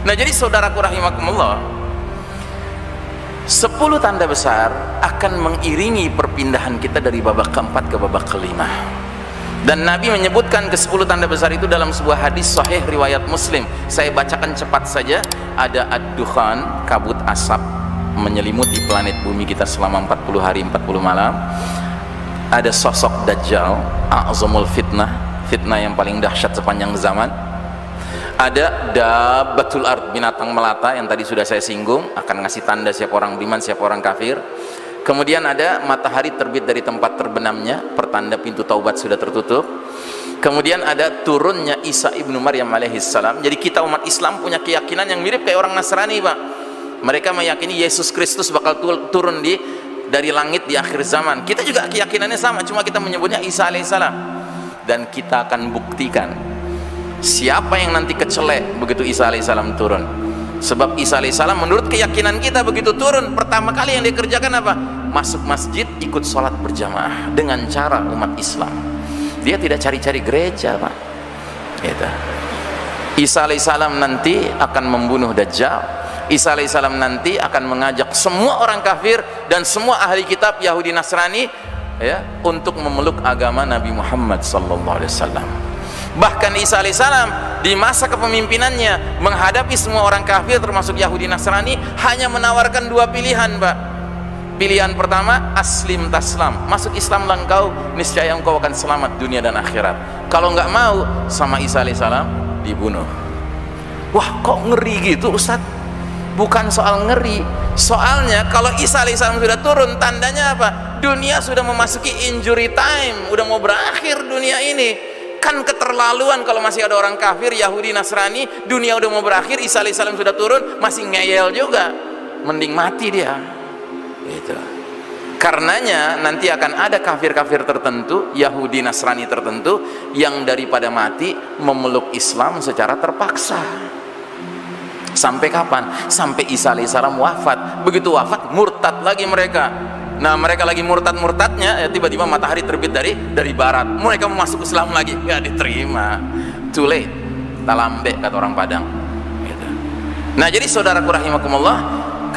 Nah, jadi saudaraku rahimakumullah, 10 tanda besar akan mengiringi perpindahan kita dari babak keempat ke babak kelima. Dan Nabi menyebutkan ke-10 tanda besar itu dalam sebuah hadis sahih riwayat Muslim. Saya bacakan cepat saja. Ada ad-dukhan, kabut asap menyelimuti planet bumi kita selama 40 hari 40 malam. Ada sosok Dajjal, a'zamul fitnah, fitnah yang paling dahsyat sepanjang zaman. Ada dabbatul ard, binatang melata yang tadi sudah saya singgung, akan ngasih tanda siapa orang beriman, siapa orang kafir. Kemudian ada matahari terbit dari tempat terbenamnya, pertanda pintu taubat sudah tertutup. Kemudian ada turunnya Isa ibnu Maryam alaihissalam. Jadi kita umat Islam punya keyakinan yang mirip kayak orang Nasrani, Pak. Mereka meyakini Yesus Kristus bakal turun dari langit di akhir zaman. Kita juga keyakinannya sama, cuma kita menyebutnya Isa alaihissalam. Dan kita akan buktikan siapa yang nanti kecelek begitu Isa alaihissalam turun. Sebab Isa alaihissalam menurut keyakinan kita begitu turun, pertama kali yang dikerjakan apa? Masuk masjid, ikut sholat berjamaah dengan cara umat Islam. Dia tidak cari-cari gereja, Pak. Gitu. Isa alaihissalam nanti akan membunuh Dajjal. Isa alaihissalam nanti akan mengajak semua orang kafir dan semua ahli kitab Yahudi Nasrani, ya, untuk memeluk agama Nabi Muhammad sallallahu alaihi wasallam. Bahkan Isa alaihissalam di masa kepemimpinannya menghadapi semua orang kafir termasuk Yahudi Nasrani hanya menawarkan 2 pilihan, Pak. Pilihan pertama, aslim taslam, masuk Islam engkau, niscaya engkau akan selamat dunia dan akhirat. Kalau nggak mau, sama Isa alaihissalam dibunuh. Wah, kok ngeri gitu, Ustaz? Bukan soal ngeri, soalnya kalau Isa alaihissalam sudah turun, tandanya apa? Dunia sudah memasuki injury time, udah mau berakhir dunia ini. Kan keterlaluan kalau masih ada orang kafir Yahudi Nasrani, dunia udah mau berakhir, Isa alaihissalam sudah turun, masih ngeyel juga, mending mati dia. Gitu. Karenanya nanti akan ada kafir-kafir tertentu, Yahudi Nasrani tertentu yang daripada mati memeluk Islam secara terpaksa. Sampai kapan? Sampai Isa alaihissalam wafat. Begitu wafat, murtad lagi mereka. Nah, mereka lagi murtad-murtadnya, ya, tiba-tiba matahari terbit dari barat. Mereka mau masuk Islam lagi, nggak diterima. Too late, talambe kata orang Padang. Gitu. Nah, jadi saudaraku rahimakumullah,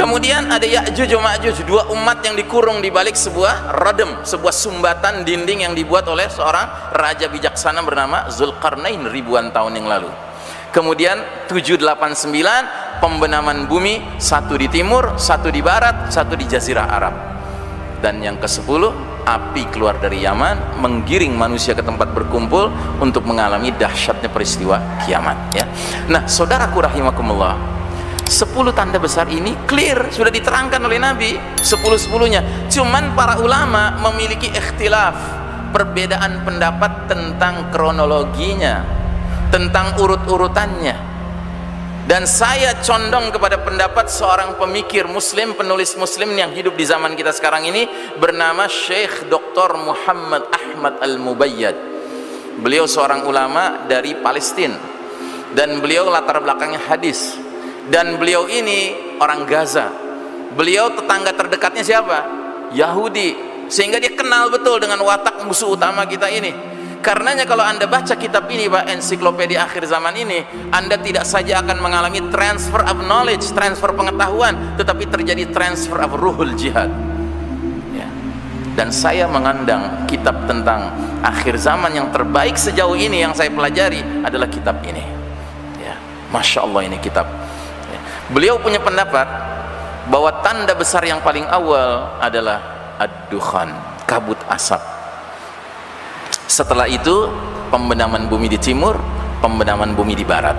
kemudian ada Ya'juj wa Ma'juj, 2 umat yang dikurung di balik sebuah radem, sebuah sumbatan dinding yang dibuat oleh seorang raja bijaksana bernama Zulkarnain ribuan tahun yang lalu. Kemudian 789 pembenaman bumi, 1 di timur, 1 di barat, 1 di Jazirah Arab. Dan yang ke-10, api keluar dari Yaman menggiring manusia ke tempat berkumpul untuk mengalami dahsyatnya peristiwa kiamat, ya. Nah, saudaraku rahimakumullah, 10 tanda besar ini clear, sudah diterangkan oleh Nabi, 10-10-nya. Cuman para ulama memiliki ikhtilaf, perbedaan pendapat tentang kronologinya, tentang urut-urutannya. Dan saya condong kepada pendapat seorang pemikir muslim, penulis muslim yang hidup di zaman kita sekarang ini, bernama Syekh Dr. Muhammad Ahmad Al-Mubayyad. Beliau seorang ulama dari Palestina dan beliau latar belakangnya hadis, dan beliau ini orang Gaza. Beliau tetangga terdekatnya siapa? Yahudi, sehingga dia kenal betul dengan watak musuh utama kita ini. Karenanya kalau Anda baca kitab ini, Pak, ensiklopedia akhir zaman ini, Anda tidak saja akan mengalami transfer of knowledge, transfer pengetahuan, tetapi terjadi transfer of ruhul jihad, ya. Dan saya mengandang kitab tentang akhir zaman yang terbaik sejauh ini yang saya pelajari adalah kitab ini, ya. Masya Allah, ini kitab, ya. Beliau punya pendapat bahwa tanda besar yang paling awal adalah ad-dukhan, kabut asap. Setelah itu pembenaman bumi di timur, pembenaman bumi di barat.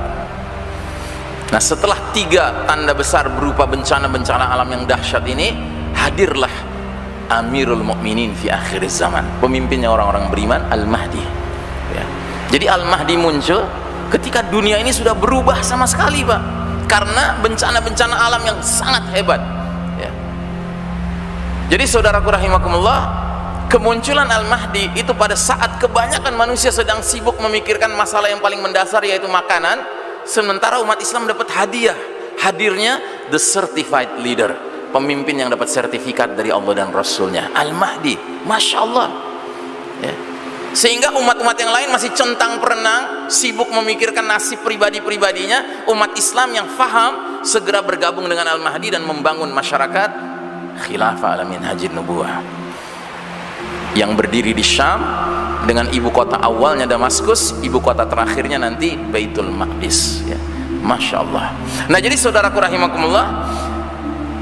Nah, setelah 3 tanda besar berupa bencana-bencana alam yang dahsyat ini, hadirlah Amirul Mukminin fi akhir zaman, pemimpinnya orang-orang beriman, Al-Mahdi, ya. Jadi Al-Mahdi muncul ketika dunia ini sudah berubah sama sekali, Pak, karena bencana-bencana alam yang sangat hebat, ya. Jadi saudaraku rahimakumullah, kemunculan Al-Mahdi itu pada saat kebanyakan manusia sedang sibuk memikirkan masalah yang paling mendasar, yaitu makanan, sementara umat Islam dapat hadiah, hadirnya the certified leader, pemimpin yang dapat sertifikat dari Allah dan Rasulnya, Al-Mahdi. Masya Allah, ya. Sehingga umat-umat yang lain masih centang perenang, sibuk memikirkan nasib pribadi-pribadinya. Umat Islam yang faham segera bergabung dengan Al-Mahdi dan membangun masyarakat khilafah ala minhajin nubuwah yang berdiri di Syam dengan ibu kota awalnya Damaskus, ibu kota terakhirnya nanti Baitul Maqdis ya. Masya Allah. Nah, jadi saudaraku rahimakumullah,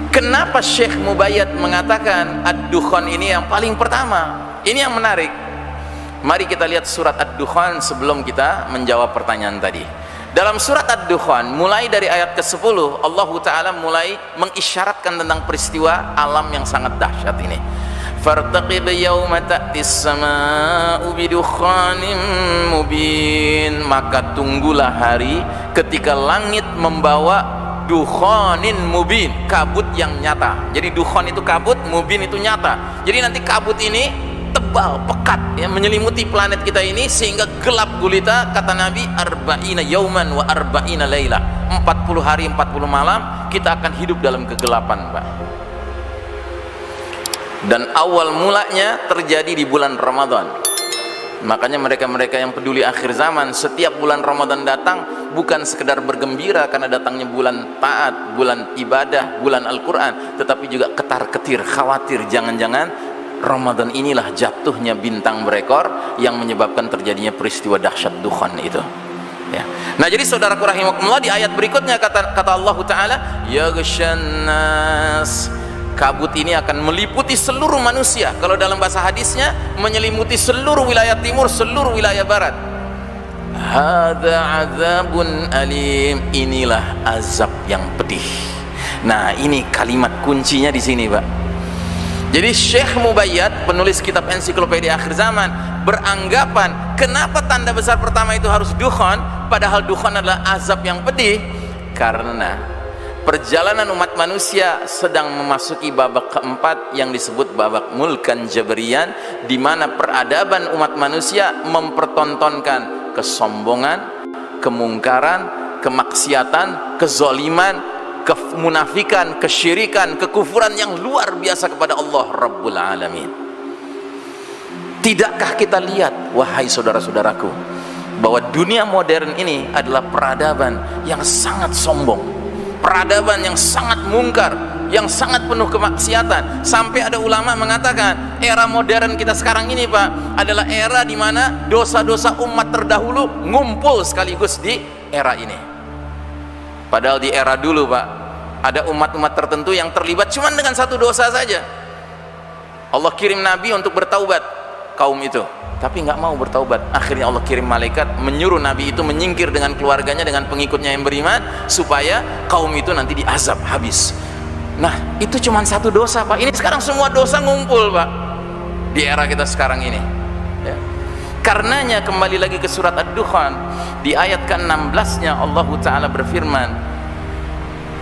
kenapa Syekh Mubayyad mengatakan Ad-Dukhan ini yang paling pertama? Ini yang menarik. Mari kita lihat surat Ad-Dukhan sebelum kita menjawab pertanyaan tadi. Dalam surat Ad-Dukhan, mulai dari ayat ke-10, Allah Ta'ala mulai mengisyaratkan tentang peristiwa alam yang sangat dahsyat ini. Fartaqib yawma ta'tis sama'u bidukhanim mubin. Maka tunggulah hari ketika langit membawa dukhanin mubin, kabut yang nyata. Jadi dukhan itu kabut, mubin itu nyata. Jadi nanti kabut ini tebal, pekat ya, menyelimuti planet kita ini sehingga gelap gulita. Kata Nabi, arba'ina yauman wa arba'ina laila, 40 hari 40 malam kita akan hidup dalam kegelapan, Pak. Dan awal mulanya terjadi di bulan Ramadan. Makanya mereka-mereka yang peduli akhir zaman, setiap bulan Ramadan datang bukan sekedar bergembira karena datangnya bulan taat, bulan ibadah, bulan Al-Quran, tetapi juga ketar-ketir, khawatir jangan-jangan Ramadan inilah jatuhnya bintang berekor yang menyebabkan terjadinya peristiwa dahsyat dukhan itu ya. Nah, jadi saudaraku rahimakumullah, di ayat berikutnya kata Allah Ta'ala, yaghshan nas, kabut ini akan meliputi seluruh manusia. Kalau dalam bahasa hadisnya, menyelimuti seluruh wilayah timur, seluruh wilayah barat. Hadza azabun alim, inilah azab yang pedih. Nah, ini kalimat kuncinya di sini, Pak. Jadi Syekh Mubayyad, penulis kitab ensiklopedia akhir zaman, beranggapan kenapa tanda besar pertama itu harus dukhan, padahal dukhan adalah azab yang pedih, karena perjalanan umat manusia sedang memasuki babak keempat yang disebut babak mulkan jabarian, di mana peradaban umat manusia mempertontonkan kesombongan, kemungkaran, kemaksiatan, kezaliman, kemunafikan, kesyirikan, kekufuran yang luar biasa kepada Allah Rabbul Alamin. Tidakkah kita lihat, wahai saudara-saudaraku, bahwa dunia modern ini adalah peradaban yang sangat sombong, peradaban yang sangat mungkar, yang sangat penuh kemaksiatan. Sampai ada ulama mengatakan era modern kita sekarang ini, Pak, adalah era di mana dosa-dosa umat terdahulu ngumpul sekaligus di era ini. Padahal di era dulu, Pak, ada umat-umat tertentu yang terlibat cuma dengan satu dosa saja. Allah kirim Nabi untuk bertaubat kaum itu, tapi nggak mau bertaubat. Akhirnya Allah kirim malaikat menyuruh Nabi itu menyingkir dengan keluarganya, dengan pengikutnya yang beriman, supaya kaum itu nanti diazab habis. Nah, itu cuma satu dosa, Pak. Ini sekarang semua dosa ngumpul, Pak, di era kita sekarang ini ya. Karenanya kembali lagi ke surat Ad-Dukhan, di ayat ke-16-nya Allah Ta'ala berfirman,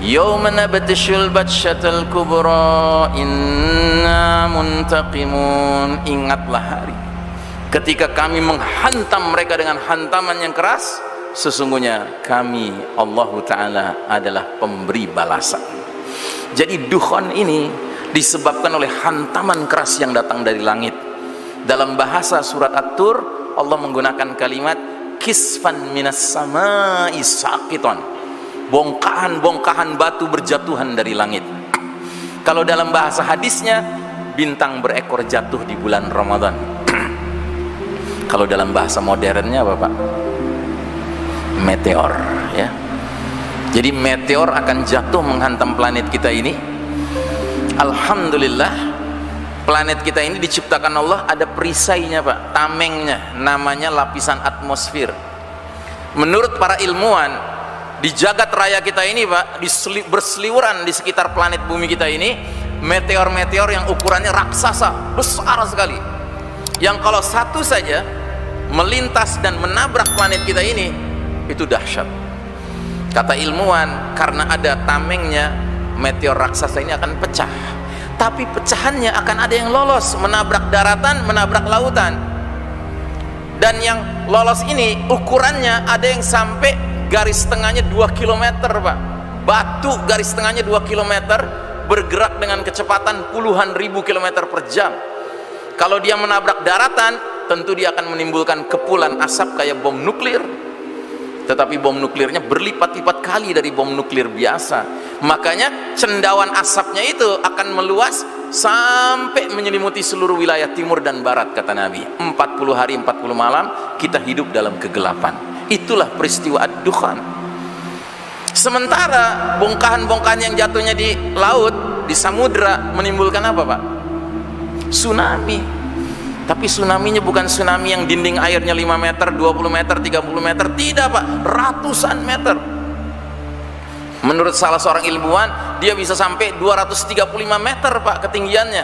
Yawma nabtishul batshatal kubra inna muntaqimun. Ingatlah hari ketika kami menghantam mereka dengan hantaman yang keras, sesungguhnya kami Allah Ta'ala adalah pemberi balasan. Jadi dukhan ini disebabkan oleh hantaman keras yang datang dari langit. Dalam bahasa surat At-Tur, Allah menggunakan kalimat kisfan minas sama'i saqiton, bongkahan-bongkahan batu berjatuhan dari langit. Kalau dalam bahasa hadisnya, bintang berekor jatuh di bulan Ramadan. Kalau dalam bahasa modernnya apa, Pak? Meteor ya. Jadi meteor akan jatuh menghantam planet kita ini. Alhamdulillah, planet kita ini diciptakan Allah ada perisainya, Pak, tamengnya, namanya lapisan atmosfer. Menurut para ilmuwan, di jagat raya kita ini, Pak, berseliweran di sekitar planet bumi kita ini, meteor-meteor yang ukurannya raksasa, besar sekali, yang kalau satu saja melintas dan menabrak planet kita ini, itu dahsyat. Kata ilmuwan, karena ada tamengnya, meteor raksasa ini akan pecah. Tapi pecahannya akan ada yang lolos, menabrak daratan, menabrak lautan. Dan yang lolos ini ukurannya ada yang sampai garis tengahnya 2 km, Pak. Batu garis tengahnya 2 km, bergerak dengan kecepatan puluhan ribu kilometer per jam. Kalau dia menabrak daratan, tentu dia akan menimbulkan kepulan asap kayak bom nuklir. Tetapi bom nuklirnya berlipat-lipat kali dari bom nuklir biasa. Makanya cendawan asapnya itu akan meluas sampai menyelimuti seluruh wilayah timur dan barat, kata Nabi. 40 hari 40 malam kita hidup dalam kegelapan. Itulah peristiwa ad-dukhan. Sementara bongkahan-bongkahan yang jatuhnya di laut, di samudra, menimbulkan apa, Pak? Tsunami. Tapi tsunaminya bukan tsunami yang dinding airnya 5 meter, 20 meter, 30 meter. Tidak, Pak, ratusan meter. Menurut salah seorang ilmuwan, dia bisa sampai 235 meter, Pak, ketinggiannya.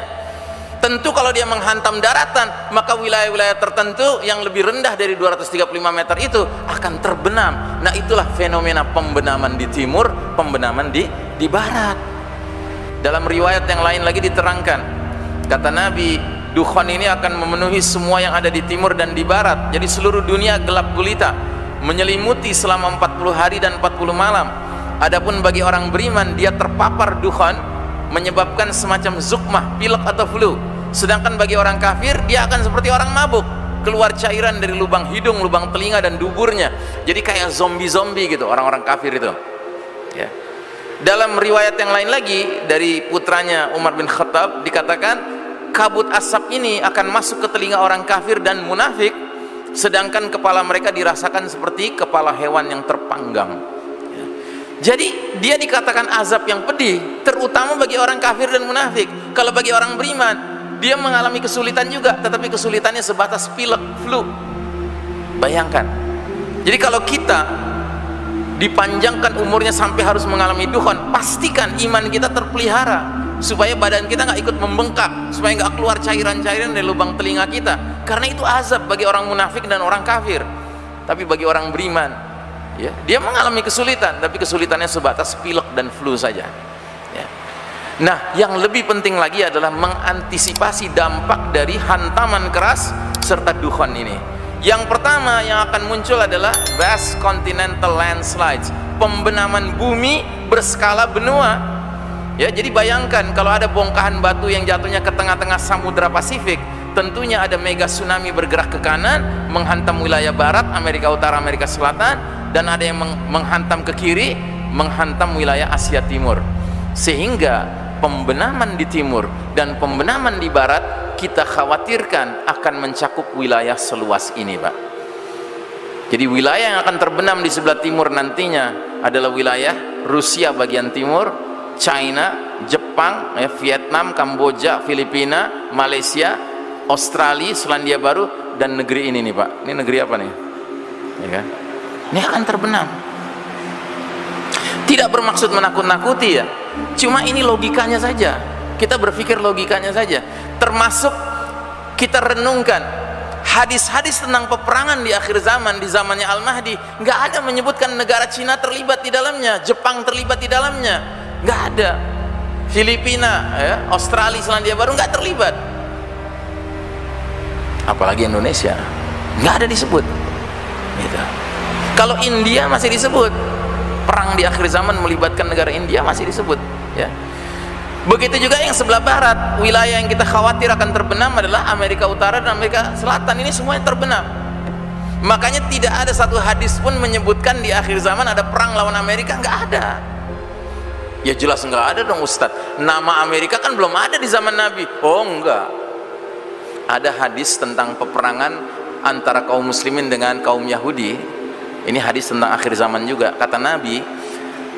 Tentu kalau dia menghantam daratan, maka wilayah-wilayah tertentu yang lebih rendah dari 235 meter itu akan terbenam. Nah, itulah fenomena pembenaman di timur, pembenaman di barat. Dalam riwayat yang lain lagi diterangkan, kata Nabi, dukhan ini akan memenuhi semua yang ada di timur dan di barat. Jadi seluruh dunia gelap gulita, menyelimuti selama 40 hari dan 40 malam. Adapun bagi orang beriman, dia terpapar dukhan, menyebabkan semacam zukmah, pilek atau flu. Sedangkan bagi orang kafir, dia akan seperti orang mabuk, keluar cairan dari lubang hidung, lubang telinga dan duburnya. Jadi kayak zombie-zombie gitu orang-orang kafir itu, ya. Dalam riwayat yang lain lagi dari putranya Umar bin Khattab dikatakan, kabut asap ini akan masuk ke telinga orang kafir dan munafik, sedangkan kepala mereka dirasakan seperti kepala hewan yang terpanggang. Jadi dia dikatakan azab yang pedih, terutama bagi orang kafir dan munafik. Kalau bagi orang beriman, dia mengalami kesulitan juga, tetapi kesulitannya sebatas pilek, flu. Bayangkan. Jadi kalau kita dipanjangkan umurnya sampai harus mengalami dukhan, pastikan iman kita terpelihara, supaya badan kita nggak ikut membengkak, supaya nggak keluar cairan-cairan dari lubang telinga kita, karena itu azab bagi orang munafik dan orang kafir. Tapi bagi orang beriman, ya, dia mengalami kesulitan, tapi kesulitannya sebatas pilek dan flu saja, ya. Nah, yang lebih penting lagi adalah mengantisipasi dampak dari hantaman keras serta dukhan ini. Yang pertama yang akan muncul adalah vast continental landslides, pembenaman bumi berskala benua. Ya, jadi bayangkan kalau ada bongkahan batu yang jatuhnya ke tengah-tengah Samudra Pasifik, tentunya ada mega tsunami bergerak ke kanan, menghantam wilayah barat, Amerika Utara, Amerika Selatan, dan ada yang menghantam ke kiri, menghantam wilayah Asia Timur. Sehingga pembenaman di timur dan pembenaman di barat kita khawatirkan akan mencakup wilayah seluas ini, Pak. Jadi wilayah yang akan terbenam di sebelah timur nantinya adalah wilayah Rusia bagian timur, China, Jepang, Vietnam, Kamboja, Filipina, Malaysia, Australia, Selandia Baru, dan negeri ini nih, Pak. Ini negeri apa nih? Ya kan? Ini akan terbenam. Tidak bermaksud menakut-nakuti ya, cuma ini logikanya saja. Kita berpikir logikanya saja. Termasuk kita renungkan hadis-hadis tentang peperangan di akhir zaman, di zamannya Al-Mahdi, nggak ada menyebutkan negara Cina terlibat di dalamnya, Jepang terlibat di dalamnya, nggak ada. Filipina, ya, Australia, Selandia Baru nggak terlibat. Apalagi Indonesia, nggak ada disebut. Gitu. Kalau India masih disebut, perang di akhir zaman melibatkan negara India masih disebut, ya. Begitu juga yang sebelah barat, wilayah yang kita khawatir akan terbenam adalah Amerika Utara dan Amerika Selatan. Ini semuanya terbenam. Makanya tidak ada satu hadis pun menyebutkan di akhir zaman ada perang lawan Amerika, nggak ada. Ya jelas nggak ada dong, Ustadz. Nama Amerika kan belum ada di zaman Nabi. Oh enggak. Ada hadis tentang peperangan antara kaum muslimin dengan kaum Yahudi. Ini hadis tentang akhir zaman juga. Kata Nabi,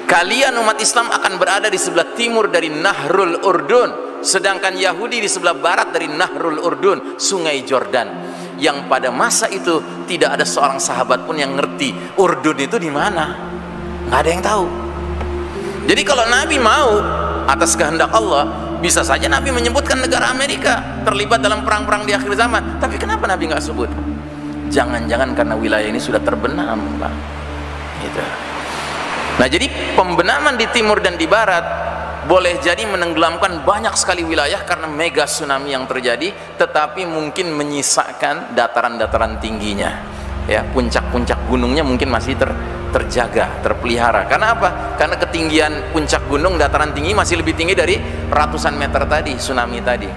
kalian umat Islam akan berada di sebelah timur dari Nahrul Urdun, sedangkan Yahudi di sebelah barat dari Nahrul Urdun, sungai Jordan. Yang pada masa itu tidak ada seorang sahabat pun yang ngerti Urdun itu di mana. Nggak ada yang tahu. Jadi kalau Nabi mau atas kehendak Allah, bisa saja Nabi menyebutkan negara Amerika terlibat dalam perang-perang di akhir zaman. Tapi kenapa Nabi nggak sebut? Jangan-jangan karena wilayah ini sudah terbenam, Pak. Gitu. Nah, jadi pembenaman di timur dan di barat boleh jadi menenggelamkan banyak sekali wilayah karena mega tsunami yang terjadi, tetapi mungkin menyisakan dataran-dataran tingginya. Ya, puncak-puncak gunungnya mungkin masih terjaga, terpelihara. Karena apa? Karena ketinggian puncak gunung, dataran tinggi masih lebih tinggi dari ratusan meter tadi, tsunami tadi.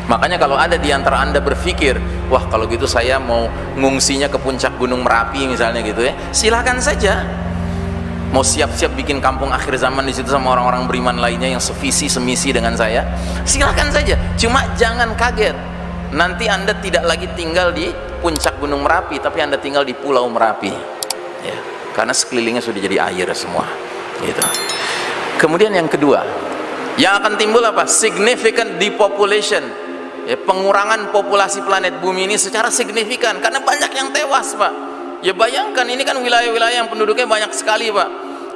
Makanya kalau ada di antara Anda berpikir, wah kalau gitu saya mau ngungsinya ke puncak Gunung Merapi misalnya gitu ya, silakan saja. Mau siap-siap bikin kampung akhir zaman di situ sama orang-orang beriman lainnya yang sevisi semisi dengan saya, silakan saja. Cuma jangan kaget, nanti Anda tidak lagi tinggal di puncak Gunung Merapi, tapi Anda tinggal di Pulau Merapi, ya, karena sekelilingnya sudah jadi air semua, gitu. Kemudian yang kedua, yang akan timbul apa? Significant depopulation. Ya, pengurangan populasi planet bumi ini secara signifikan karena banyak yang tewas, Pak. Ya bayangkan, ini kan wilayah-wilayah yang penduduknya banyak sekali, Pak.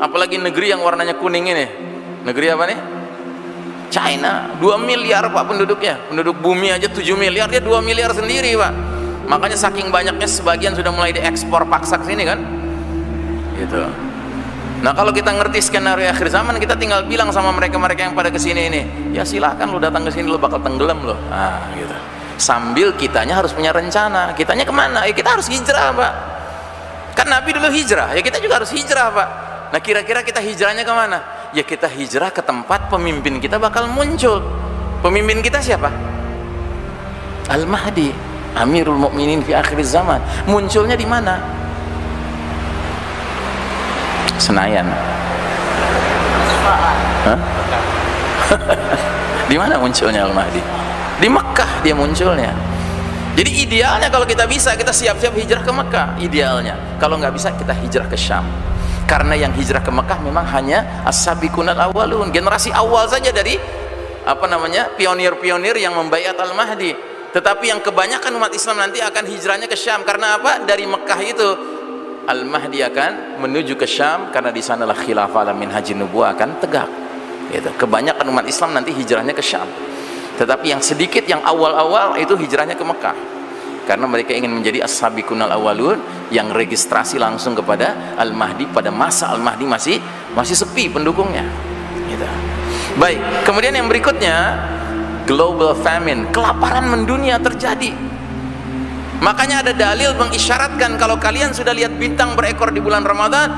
Apalagi negeri yang warnanya kuning ini. Negeri apa nih? China. 2 miliar, Pak, penduduknya. Penduduk bumi aja 7 miliar, dia 2 miliar sendiri, Pak. Makanya saking banyaknya sebagian sudah mulai diekspor paksa ke sini kan. Gitu. Nah, kalau kita ngerti skenario akhir zaman, kita tinggal bilang sama mereka-mereka yang pada kesini ini, ya silahkan lu datang ke sini, lu bakal tenggelam loh. Nah, gitu. Sambil kitanya harus punya rencana. Kitanya kemana? Ya kita harus hijrah, Pak. Kan Nabi dulu hijrah, ya kita juga harus hijrah, Pak. Nah, kira-kira kita hijrahnya kemana? Ya kita hijrah ke tempat pemimpin kita bakal muncul. Pemimpin kita siapa? Al-Mahdi, Amirul Mukminin fi akhir zaman. Munculnya di mana? Senayan. Hah? Di mana munculnya Al-Mahdi? Di Mekah dia munculnya. Jadi idealnya kalau kita bisa, kita siap-siap hijrah ke Mekah, idealnya. Kalau nggak bisa, kita hijrah ke Syam. Karena yang hijrah ke Mekah memang hanya as-sabiqunal awwalun, generasi awal saja dari pionir-pionir yang membaiat Al-Mahdi. Tetapi yang kebanyakan umat Islam nanti akan hijrahnya ke Syam. Karena apa? Dari Mekah itu Al-Mahdi akan menuju ke Syam, karena di sanalah khilafah min haji nubuwah akan tegak. Gitu. Kebanyakan umat Islam nanti hijrahnya ke Syam. Tetapi yang sedikit, yang awal-awal itu hijrahnya ke Mekah. Karena mereka ingin menjadi as-sabiqunal awwalun yang registrasi langsung kepada Al-Mahdi pada masa Al-Mahdi masih sepi pendukungnya. Gitu. Baik, kemudian yang berikutnya, global famine, kelaparan mendunia terjadi. Makanya ada dalil mengisyaratkan kalau kalian sudah lihat bintang berekor di bulan Ramadan,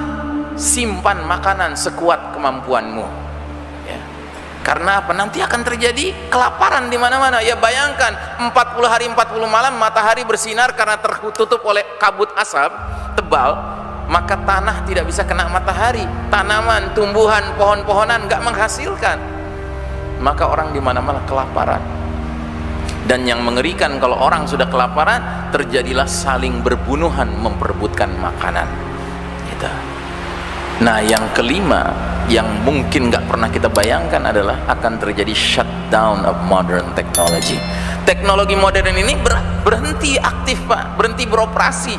simpan makanan sekuat kemampuanmu. Ya. Karena apa? Nanti akan terjadi kelaparan di mana-mana. Ya bayangkan 40 hari 40 malam matahari bersinar karena tertutup oleh kabut asap tebal, maka tanah tidak bisa kena matahari, tanaman, tumbuhan, pohon-pohonan nggak menghasilkan. Maka orang di mana-mana kelaparan. Dan yang mengerikan, kalau orang sudah kelaparan, terjadilah saling berbunuhan memperebutkan makanan. Gitu. Nah, yang kelima, yang mungkin nggak pernah kita bayangkan adalah akan terjadi shutdown of modern technology. Teknologi modern ini berhenti aktif, Pak, berhenti beroperasi.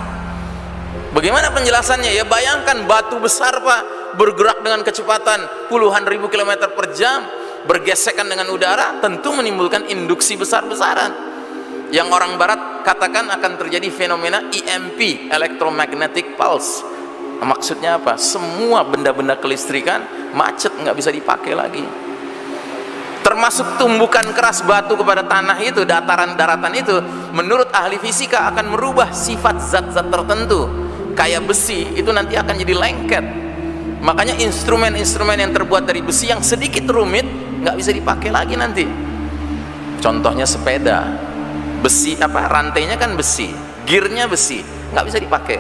Bagaimana penjelasannya? Ya bayangkan batu besar, Pak, bergerak dengan kecepatan puluhan ribu kilometer per jam, bergesekan dengan udara, tentu menimbulkan induksi besar-besaran. Yang orang barat katakan akan terjadi fenomena EMP, electromagnetic pulse. Maksudnya apa? Semua benda-benda kelistrikan macet, nggak bisa dipakai lagi. Termasuk tumbukan keras batu kepada tanah itu, dataran-daratan itu, menurut ahli fisika akan merubah sifat zat-zat tertentu. Kayak besi itu nanti akan jadi lengket. Makanya instrumen-instrumen yang terbuat dari besi yang sedikit rumit nggak bisa dipakai lagi nanti. Contohnya sepeda, besi apa? Rantainya kan besi, gearnya besi, nggak bisa dipakai.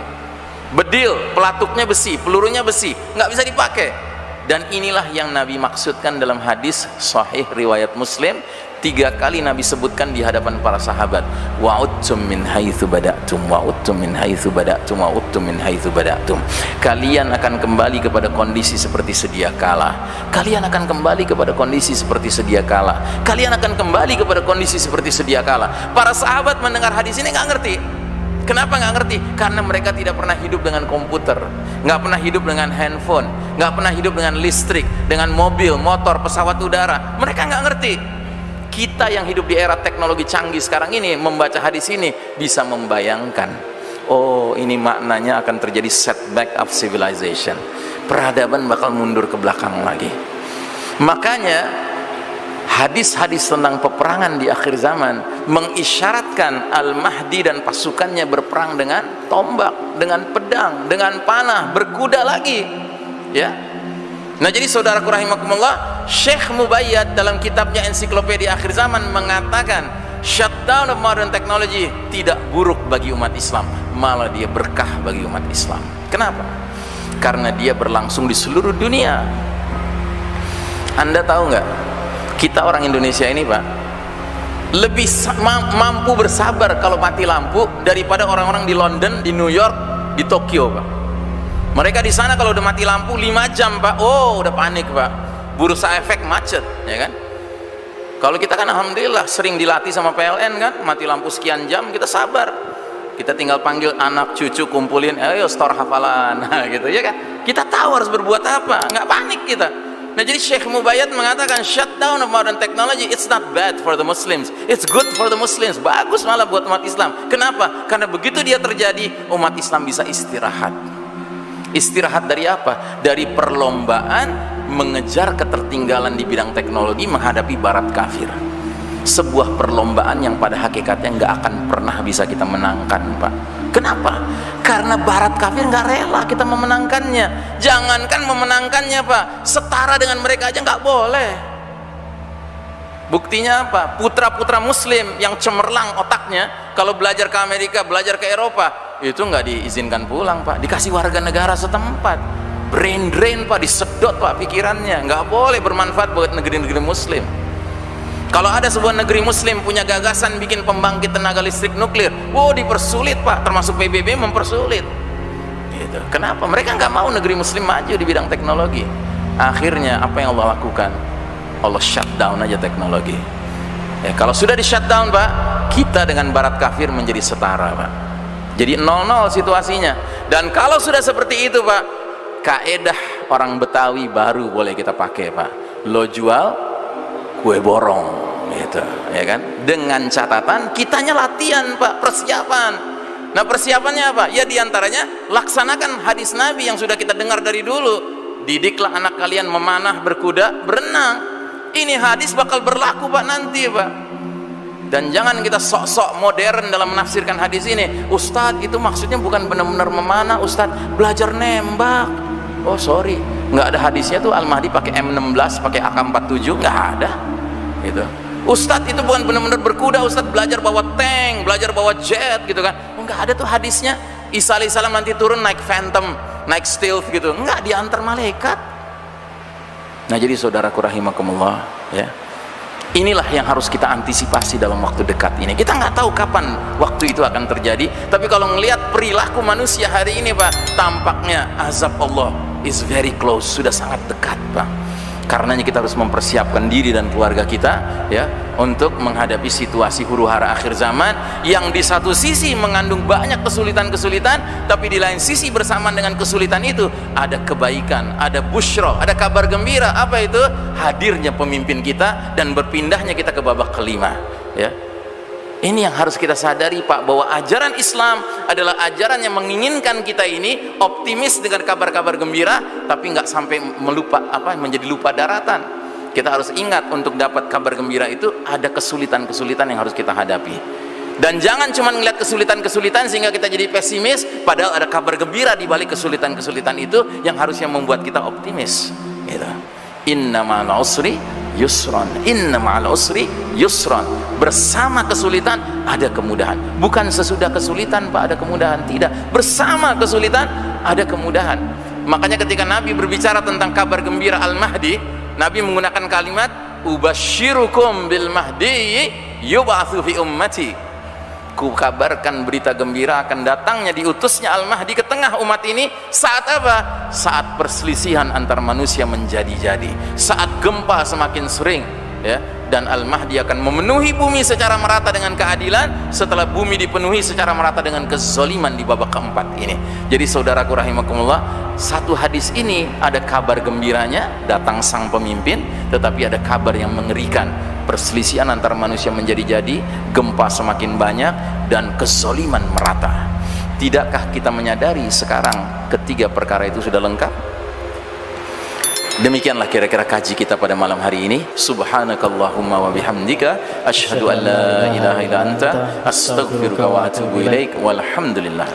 Bedil, pelatuknya besi, pelurunya besi, nggak bisa dipakai. Dan inilah yang Nabi maksudkan dalam hadis sahih riwayat Muslim. 3 kali Nabi sebutkan di hadapan para sahabat, wa'udtum min haitsu bada'tum, wa'udtum min haitsu bada'tum, wa'udtum min haitsu bada'tum. Kalian akan kembali kepada kondisi seperti sedia kala. Kalian akan kembali kepada kondisi seperti sedia kala. Kalian akan kembali kepada kondisi seperti sedia kala. Para sahabat mendengar hadis ini nggak ngerti. Kenapa nggak ngerti? Karena mereka tidak pernah hidup dengan komputer, nggak pernah hidup dengan handphone, nggak pernah hidup dengan listrik, dengan mobil, motor, pesawat udara. Mereka nggak ngerti. Kita yang hidup di era teknologi canggih sekarang ini membaca hadis ini bisa membayangkan, oh ini maknanya akan terjadi setback of civilization, peradaban bakal mundur ke belakang lagi. Makanya hadis-hadis tentang peperangan di akhir zaman mengisyaratkan Al-Mahdi dan pasukannya berperang dengan tombak, dengan pedang, dengan panah, berkuda lagi, ya. Nah, jadi saudaraku rahimakumullah, Syekh Mubayyad dalam kitabnya Ensiklopedia Akhir Zaman mengatakan shutdown of modern technology tidak buruk bagi umat Islam, malah dia berkah bagi umat Islam. Kenapa? Karena dia berlangsung di seluruh dunia. Anda tahu nggak, kita orang Indonesia ini Pak, lebih mampu bersabar kalau mati lampu daripada orang-orang di London, di New York, di Tokyo Pak. Mereka di sana kalau udah mati lampu 5 jam Pak, oh udah panik Pak, bursa efek macet, ya kan? Kalau kita kan alhamdulillah sering dilatih sama PLN kan, mati lampu sekian jam kita sabar, kita tinggal panggil anak cucu kumpulin, ayo store hafalan, nah, gitu ya kan, kita tahu harus berbuat apa, nggak panik kita. Nah jadi Syekh Mubayyad mengatakan shutdown of modern technology it's not bad for the Muslims, it's good for the Muslims, bagus malah buat umat Islam. Kenapa? Karena begitu dia terjadi, umat Islam bisa istirahat. Istirahat dari apa? Dari perlombaan mengejar ketertinggalan di bidang teknologi menghadapi barat kafir. Sebuah perlombaan yang pada hakikatnya nggak akan pernah bisa kita menangkan Pak. Kenapa? Karena barat kafir nggak rela kita memenangkannya. Jangankan memenangkannya Pak, setara dengan mereka aja nggak boleh. Buktinya apa? Putra-putra muslim yang cemerlang otaknya, kalau belajar ke Amerika, belajar ke Eropa, itu nggak diizinkan pulang Pak, dikasih warga negara setempat. Brain drain Pak, disedot Pak pikirannya, nggak boleh bermanfaat buat negeri-negeri muslim. Kalau ada sebuah negeri muslim punya gagasan bikin pembangkit tenaga listrik nuklir, wow dipersulit Pak, termasuk PBB mempersulit gitu. Kenapa? Mereka nggak mau negeri muslim maju di bidang teknologi. Akhirnya apa yang Allah lakukan? Allah shutdown aja teknologi ya. Kalau sudah di shutdown Pak, kita dengan barat kafir menjadi setara Pak, jadi 0-0 situasinya. Dan kalau sudah seperti itu Pak, kaedah orang Betawi baru boleh kita pakai Pak, lo jual kue borong gitu ya kan, dengan catatan kitanya latihan Pak, persiapan. Nah persiapannya apa? Ya diantaranya laksanakan hadis Nabi yang sudah kita dengar dari dulu, didiklah anak kalian memanah, berkuda, berenang. Ini hadis bakal berlaku Pak nanti Pak. Dan jangan kita sok-sok modern dalam menafsirkan hadis ini. Ustadz itu maksudnya bukan benar-benar memanah Ustadz, belajar nembak. Oh sorry, nggak ada hadisnya tuh Al-Mahdi pakai M16, pakai AK-47, nggak ada gitu. Ustadz itu bukan benar-benar berkuda, Ustadz belajar bawa tank, belajar bawa jet gitu kan. Oh, nggak ada tuh hadisnya Isa alaihissalam nanti turun naik Phantom, naik Stealth gitu, nggak, diantar malaikat. Nah jadi saudaraku rahimakumullah ya, inilah yang harus kita antisipasi dalam waktu dekat ini. Kita nggak tahu kapan waktu itu akan terjadi, tapi kalau ngelihat perilaku manusia hari ini Pak, tampaknya azab Allah is very close, sudah sangat dekat Pak. Karenanya kita harus mempersiapkan diri dan keluarga kita ya untuk menghadapi situasi huru hara akhir zaman yang di satu sisi mengandung banyak kesulitan-kesulitan, tapi di lain sisi bersamaan dengan kesulitan itu ada kebaikan, ada busyra, ada kabar gembira. Apa itu? Hadirnya pemimpin kita dan berpindahnya kita ke babak kelima ya. Ini yang harus kita sadari Pak, bahwa ajaran Islam adalah ajaran yang menginginkan kita ini optimis dengan kabar-kabar gembira, tapi nggak sampai melupa menjadi lupa daratan. Kita harus ingat untuk dapat kabar gembira itu ada kesulitan-kesulitan yang harus kita hadapi. Dan jangan cuma ngeliat kesulitan-kesulitan sehingga kita jadi pesimis, padahal ada kabar gembira di balik kesulitan-kesulitan itu yang harusnya membuat kita optimis. Gitu. Inna ma'al usri yusron, inna ma'al usri yusron. Bersama kesulitan ada kemudahan. Bukan sesudah kesulitan Pak ada kemudahan, tidak. Bersama kesulitan ada kemudahan. Makanya ketika Nabi berbicara tentang kabar gembira Al-Mahdi, Nabi menggunakan kalimat ubasyirukum bil mahdi yub'atsu fi ummati. Ku kabarkan berita gembira akan datangnya diutusnya Al-Mahdi ke tengah umat ini saat apa? Saat perselisihan antar manusia menjadi-jadi, saat gempa semakin sering ya, dan Al-Mahdi akan memenuhi bumi secara merata dengan keadilan setelah bumi dipenuhi secara merata dengan kezaliman di babak keempat ini. Jadi saudaraku rahimakumullah, satu hadis ini ada kabar gembiranya, datang sang pemimpin, tetapi ada kabar yang mengerikan. Perselisihan antar manusia menjadi-jadi, gempa semakin banyak, dan kezaliman merata. Tidakkah kita menyadari sekarang ketiga perkara itu sudah lengkap? Demikianlah kira-kira kaji kita pada malam hari ini. Subhanakallahumma wa bihamdika asyhadu an la ilaha illa anta astaghfiruka wa atubu ilaik. Walhamdulillah.